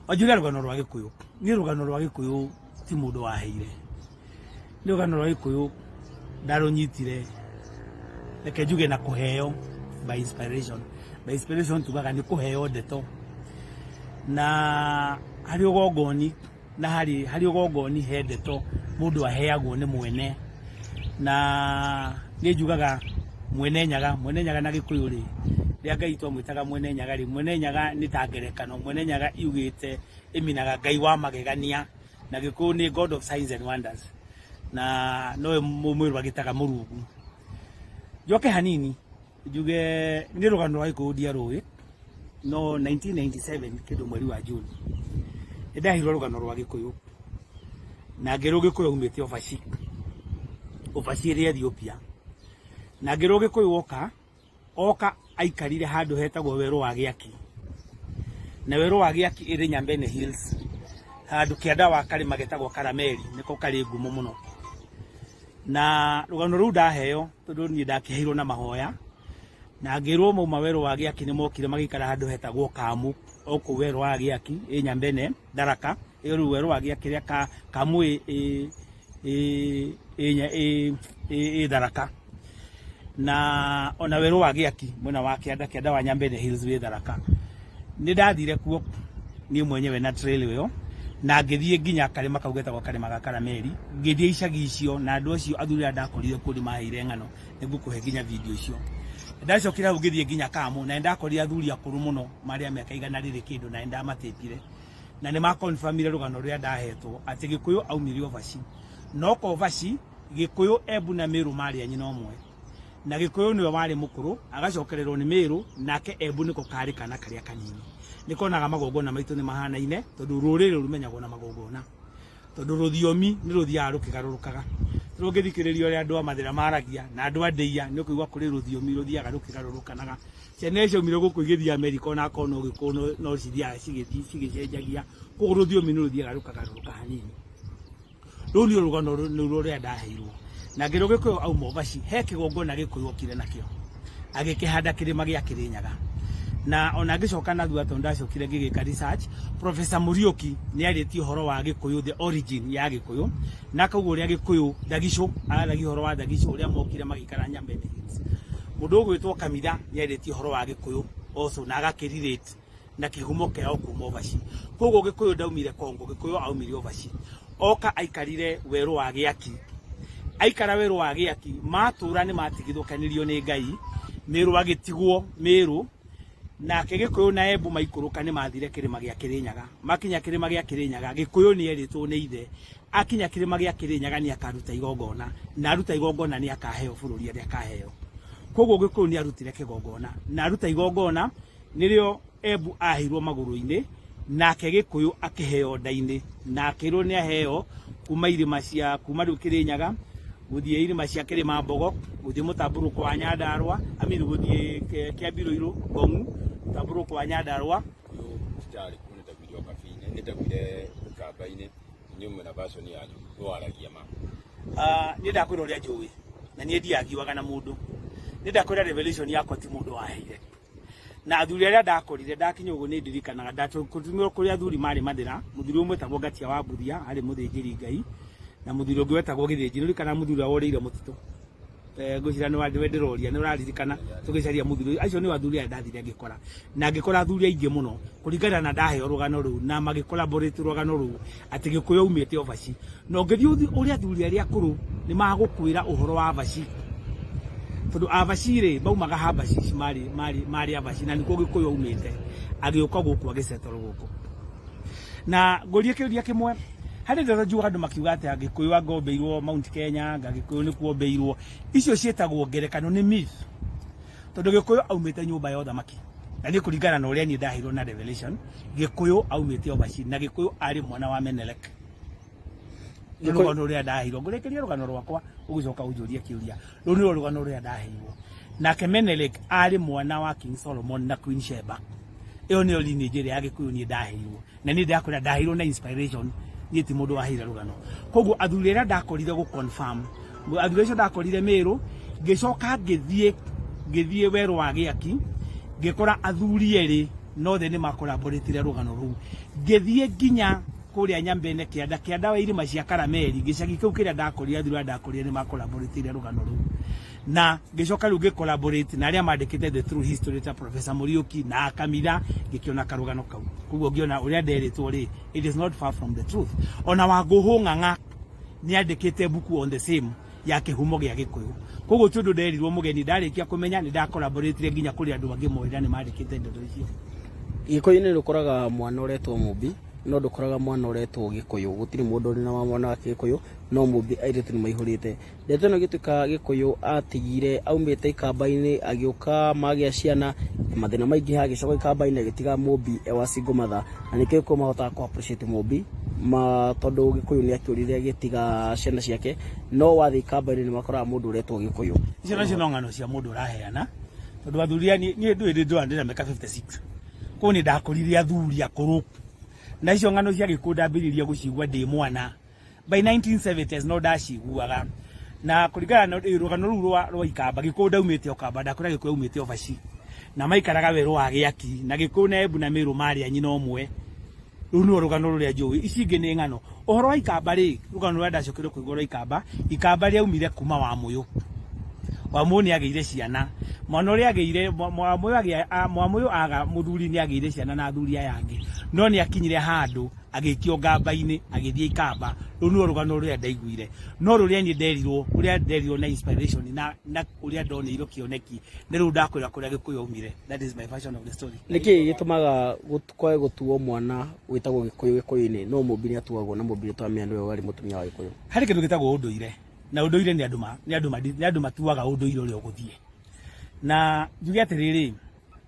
Ojuga rugano rwa Gikuyu ni rugano rwa Gikuyu ti mundu waheire ni rugano rwa Gikuyu ndarunyitire reke njuge na kuheo by inspiration tugaga ni kuheo ndeto na hari ugongoni na hari ugongoni he ndeto mundu aheagwo ni mwene na ni njugaga mwene nyaga na Gikuyu ri ria Ngai twamwitaga mwene nyaga ri mwene nyaga ni ta ngerekano mwene nyaga yugite iminaga Ngai wa magegania na Gikuyu ni God of signs and wonders na noe mumwiru agitaga Murungu joke hanini njuge ni rugano rwa Gikuyu dia ruwi no 1997 kindu mweri wa June ndahirwo rugano rwa Gikuyu na ngeru Gikuyu umite ofaci ria Ethiopia na ngeru Gikuyu oka aikarire handu hetagwo Weru wa Giaki na Weru wa Giaki iri Nyambene Hills handu kianda wa kari magetagwo Karameli niko kari ngumo muno na rugano ru ndaheo tondu ni ndakiheirwo na mahoya na ngirwo mauma Weru wa Giaki ni mokire magikara handu hetagwo Kamu oku Weru wa Giaki Nyambene Daraka iyo Weru wa Giaki ria Kamu Daraka na ona Weru wa Giaki mwena wa kianda wa Nyambene Hills we Daraka ni ndathire kuo ni mwenyewe na trail yo na ngithie nginya karima kaugeta gwa karima ga Karameli ngithie icagi icio na andu acio athuri ndakorire kuri maheire ngano nigukuhe nginya video icio ndacokira ngithie nginya Kamu na ndakorire athuri akuru muno maria miaka igana riri kindu na ndamatepire na ni ma confirmire rugano ria ndahetwo ati Gikuyu aumirio vaci no ko vaci Gikuyu Embu na Meru mari nyina omwe na Gikuyu niwe wari mukuru agacokererwo ni Meru nake Embu niko kari kana karia kanini nikonaga magogona maitu ni mahanaine tondu rurire rumenyagwo na magogona tondu ruthiomi ni ruthia rukigarurukaga rungithikiririo ria andu amathira maragia na andu andeia ni kuigwa kuri ruthiomi ruthiaga rukigarurukanaga ciana icio mire guku igithia America na kono Gikuyu no cithia cigicenjagia kugu ruthiomi ni ruthiaga rukagaruruka hanini runi rugano ruria ndaheirwo na ngiru Gikuyu auma vaci he kigongona Gikuyu okire nakio agikihanda kirima gia Kirinyaga na ona gicoka na thua tonda cokire gigika research Professor Muriuki ni ariti horo wa Gikuyu the origin ya Gikuyu na kaugo ria Gikuyu Dagisho aragi horo wa Dagisho uria mokire magikara Nyambene Hills mundu ugwitwo Kamida ni ariti horo wa Gikuyu also na agakirirate na kihumo keo kuma vaci kogo Gikuyu ndaumire Kongo Gikuyu aumire vaci oka aikarire Weru wa Giaki aikara Weru wa Giaki matura ni matigithukanirio ni Ngai Meru agitigwo Meru na Gikuyu na Embu maikuruka ni mathire kirima gia Kirinyaga makinya kirima gia Kirinyaga Gikuyu ni eritwo ni ithe akinya kirima gia Kirinyaga ni akaruta igongona na aruta igongona ni akaheo bururi ria akaheo koguo Gikuyu ni arutire kigongona na aruta igongona nirio Embu ahirwo maguru-ini nake Gikuyu akiheo ndaini na akirwo ni aheo kuma irima cia kuma riu Kirinyaga guthie irima cia Kirima Mbogo guthie Mutamburuko wa Nyandarua amiru guthie Kiambiru Gongu Mutamburuko wa Nyandarua stari kuneta video kafine neta vile kabaine nyume na version yanyu no aragia ma ni ndakwira uria njui na ni ndiagiwaga na mundu ni ndakwira revelation yako ti mundu waheire na athuri aria ndakorire ndakinya ugu ni ndirikanaga ndatukutumira kuri athuri mari mathira muthuri umwe tagwo Ngatia wa Mbuthia ari muthinjiri Ngai na muthuri ungi wetagwo Githinjiri kana muthuri woreire mutitu ngucira ni wandi wendiroria ni uraririkana tugicaria muthuri acio ni athuri a ndathire ngikora na ngikora athuri aingi muno kuringana na ndaheo rugano ru na magikollaborate rugano ru ati Gikuyu umite ovaci no ngithii uria athuri aria akuru ni magukwira uhoro wa vaci tondu avaci ri baumaga habaci mari avaci na niko Gikuyu umite agioka guku agisetoro guku na ngurie kiuria kimwe hari ndara njua andu makiuga ati Gikuyu agombeirwo Mount Kenya Gikuyu ni kuombeirwo icio cietagwo ngerekano ni myth tondu Gikuyu aumite nyumba ya uthamaki na ni kuringana na uria ni ndahirwo na revelation Gikuyu aumite ovaci na Gikuyu ari mwana wa Menelik rugano ruria ndahirwo ngurekeria rugano rwakwa ugicoka unjurie kiuria ru ni rugano ruria ndahirwo nake Menelik ari mwana wa King Solomon na Queen Sheba iyo ni lineage ya Gikuyu ni ndahirwo na ni ndakora ndahirwo na inspiration ni ti mundu wahira rugano koguo athuri aria ndakorire gu confirm athuri acio ndakorire Meru ngicoka ngithie Weru wa Giaki ngikora athuri eri no the ni makoraboratire rugano ru ngithie nginya kuria Nyambene kianda wa irima cia Karameri gicagi kiu kiria ndakorire thura ndakorire ni makoraboratire rugano ru na gicoka riu gikoraborate na aria mandikite the true history ta Professor Muriuki na Kamira gikiona karugano kau kuguo ngiona uria nderitwo ri it is not far from the truth ona Wangũhũ Ng'ang'a ni andikite buku on the same ya kihumo gia Gikuyu kuguo tundu nderirwo mugeni ndarikia kumenya ni ndakoraboratire nginya kuri andu bangi moira ni mandikite ndoto icio Gikuyu ni rukoraga mwana uretwo Mumbi no ndukoraga mwana uretwo Gikuyu gutiri mundu uri na mwana wa Gikuyu no Mumbi airetu ni maihurite ndeto no gituka Gikuyu atigire aumite ikamba-ini agiuka magia ciana mathina maingi hagicoka ikamba-ini agitiga Mumbi ewa single mother na nikio ko mahota ko appreciate Mumbi ma tondu Gikuyu ni akiurire agitiga ciana ciake no wathi ikamba-ini ni makoraga mundu uretwo Gikuyu icio nacio no ng'ano cia mundu uraheana tondu athuria ni ndu andira meka 56 ko ni ndakoririe athuri akuru na icio ng'ano cia Gikuyu ndambiririe gucigua ndi mwana by 1970s no ndaciguaga na kuringana na rugano ru rwa ikamba Gikuyu ndaumite okamba ndakora Gikuyu umite obaci na maikaraga weru wa Giaki na Gikuyu na Embu na Meru mari anyina omwe riu ni rugano ruria njui ici ingi ni ng'ano uhoro wa ikamba ri rugano rwa ndacokire kuigwa ikamba ria umire kuma wa Muyu ni ageire ciana mwana uria ageire Mwamuyu aga muthuri ni ageire ciana na athuri aya angi no ni akinyire handu agikio ngamba-ini agithie ikamba riu ni rugano ruria ndaiguire no ruria ni nderirwo na inspiration na uria ndonirwo kioneki ni riu ndakwira kuria Gikuyu umire that is my version of the story niki gitumaga kwae gutuo mwana witagwo Gikuyu-ini no Mumbi ni atuagwo na Mumbi twamenya niwe wari mutumia wa Gikuyu hari kindu gitagwo unduire na unduire ni andu matuaga unduire uria uguthie na njuge atiriri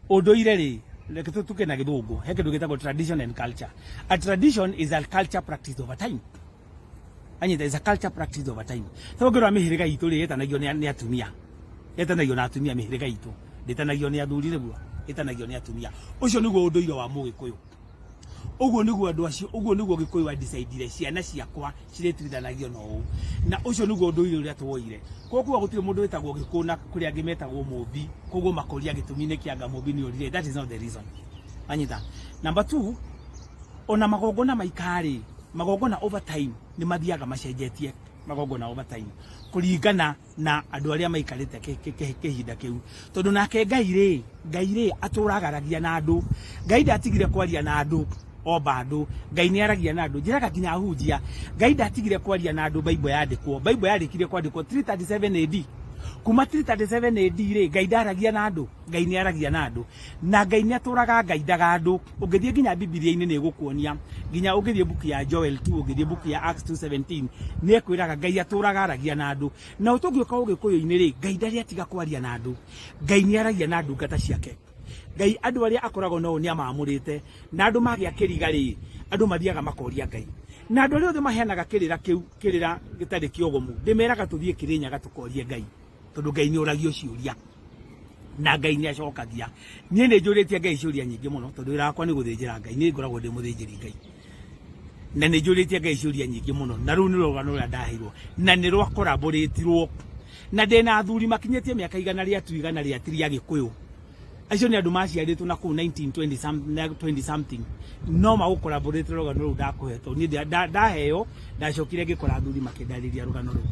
unduire ri like tuke na Githungu he kindu gitagwo tradition and culture a tradition is a culture practiced over time and there is a culture practiced over time so ngoro mihiriga itu ri yetanagio ni atumia yetanagio na atumia mihiriga itu yetanagio ni athuri ri guo yetanagio ni atumia ucio niguo unduire wa Mugikuyu uguo niguo andu acio uguo niguo Gikuyu wa decide ciana ciakwa ciretithanagio no na ucio niguo unduire uria twoire koguo gutire mundu wetagwo Gikuyu na kuri angi metagwo Mumbi koguo makoria gitumi-ini kianga Mumbi ni urire that is not the reason anyita number 2 ona magongona maikari magongona over time ni mathiaga macenjetie magongona over time kuringana na andu aria maikarite kihinda kiu tondu nake Ngai ri aturagaragia na andu Ngai ndatigire kwaria na andu o bado Ngai ni aragia na andu njiraga kinya ahunjia Ngai ndatigire kwaria na andu Bible yandikire kwandikwo 337 AD kuma 337 AD ri Ngai ndaragia na andu Ngai ni aragia na andu na Ngai ni aturaga Ngai ndaga andu ungithie nginya Biblia-ini ni gukuonia nginya ungithie buku ya Joel 2 ungithie buku ya Acts 2:17 ni ekwiraga Ngai aturaga aragia na andu na utungioka Ugikuyu-ini ri Ngai ndari atiga kwaria na andu Ngai ni aragia na andu ngata ciake Ngai andu aria akoragwo no ni amamurite na andu magia kiriga ri andu mathiaga makoria Ngai na andu aria othe maheanaga kirira gitari kiogomu ndimeraga tuthie Kirinyaga tukorie Ngai tondu Ngai ni uragio ciuria na Ngai ni acokagia nie ni njuritie Ngai ciuria nyingi muno tondu wira wakwa ni guthinjira Ngai ni ngoragwo ndi muthinjiri Ngai na ni njuritie Ngai ciuria nyingi muno na riu ni rugano ruria ndaheirwo na ni rwa collaboratirwo na ndena athuri makinyetie miaka 100 ria tiria Gikuyu acio ni andu maciaritwo na ku 1920 something no ma collaborate rugano ru ndakuhetwo ni ndaheo ndacokire ngikora athuri makindariria rugano ru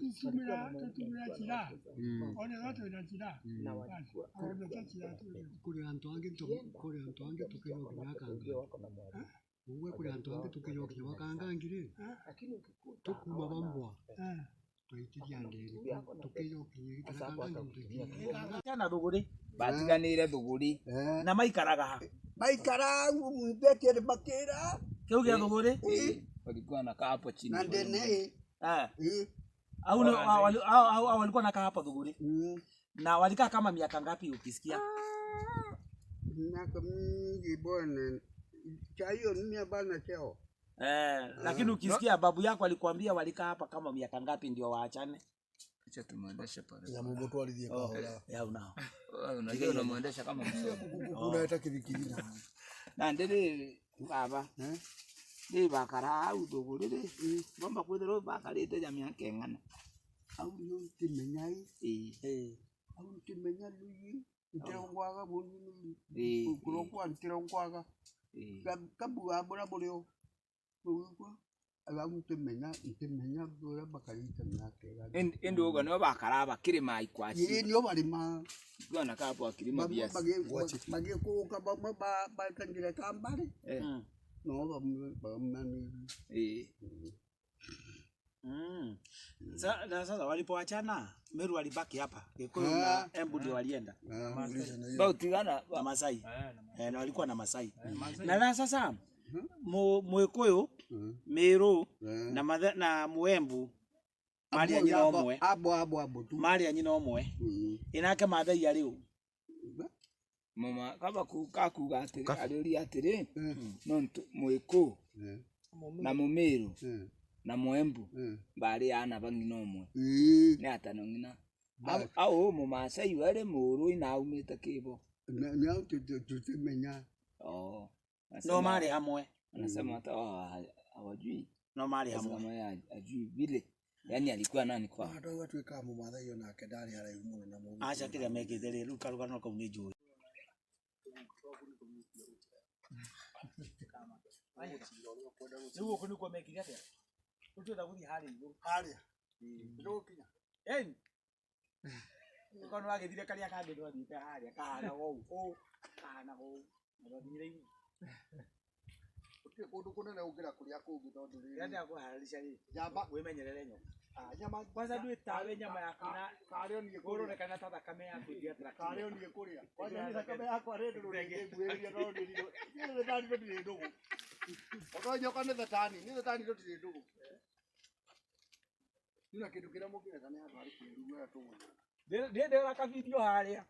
tutumira chira one watu na chira aone chira kuri antu ange tukiro kinyakanga uwe kuri antu ange tukiro kinyakanga ngire tukuma bambwa twaitiria nderi tukiro kinyakanga kana thuguri batiganire thuguri na maikaraga maikara mbete bakira kiu gia thuguri walikuwa na kapo chini na ndene au walikuwa nakaa hapa thuguri na walikaa kama miaka ngapi ukisikia miaka mingi bwana chayo mimi bana cheo lakini ukisikia babu yako alikwambia walikaa hapa kama miaka ngapi ndio waachane acha tumuendeshe pale ya Mungu tu alizie kwa ya unao unajua unamuendesha kama msomo unaita kivikiri na ndiri baba ni bakara au thuguri ri bomba kwithirwo bakarite ja miaka eng'ana au ni timenyai au timenya luyi Ntirongwaga mundu Eh, kurokwa ntirongwaga kabu abura bulio kwa abamutemenya bura bakalita nakega endo ogo no bakaraba kirima ikwasi ye niyo barima bwana kapo akirima biasi bagie kuka ba kangira kambare no bamani Sasa walipoachana Meru walibaki hapa. Gikuyu na Embu ndio walienda. bautigana Na Masai. Na walikuwa na Masai. Na sasa Mwikuyu, Meru na Muembu mali ya nyina omwe. Abo tu. Mali ya nyina omwe. Inake Mathai ya riu. mama kaba kuga atiri aruri atiri no Mwikuyu na Mumeru na Muembu bari ana bangina omwe ni atano ngina au Mumasai wale muru ina umita kibo Ni au tutemenya. No mali hamwe. Anasema hata hawajui. No mali hamwe. Kama ajui vile. Yani alikuwa nani kwa? Ndio watu weka Mumathai ona kedari ara imuno na mu. Acha kile mekitheri ruka no ko unijui. Ndio kuni kwa mekitheri atia. Utwenda guthi hari iguru. Haria. Ndio kinya. Kono wagithire karia kangi ndo thite haria kahana wou. Kahana wou. Ndo thire igu. Kundu kunene ugira kuria kungi tondu ri. Yende akuharalisha ri. Nyamba Wimenyerere nyo. nyama Kwanza ndui tawe nyama yaku na kario ni goro rekana tata kame yaku ndia tra. kario ni kuria. Kwanza ni thakame yakwa redo rurenge gweria no ndi ndo. Ni thani ndo ndi ndugu. Otonyoka ni thani ndo ndi ndugu. Nina kindu kira mukire kana ya bari kiruga tu. Ndende raka video haria.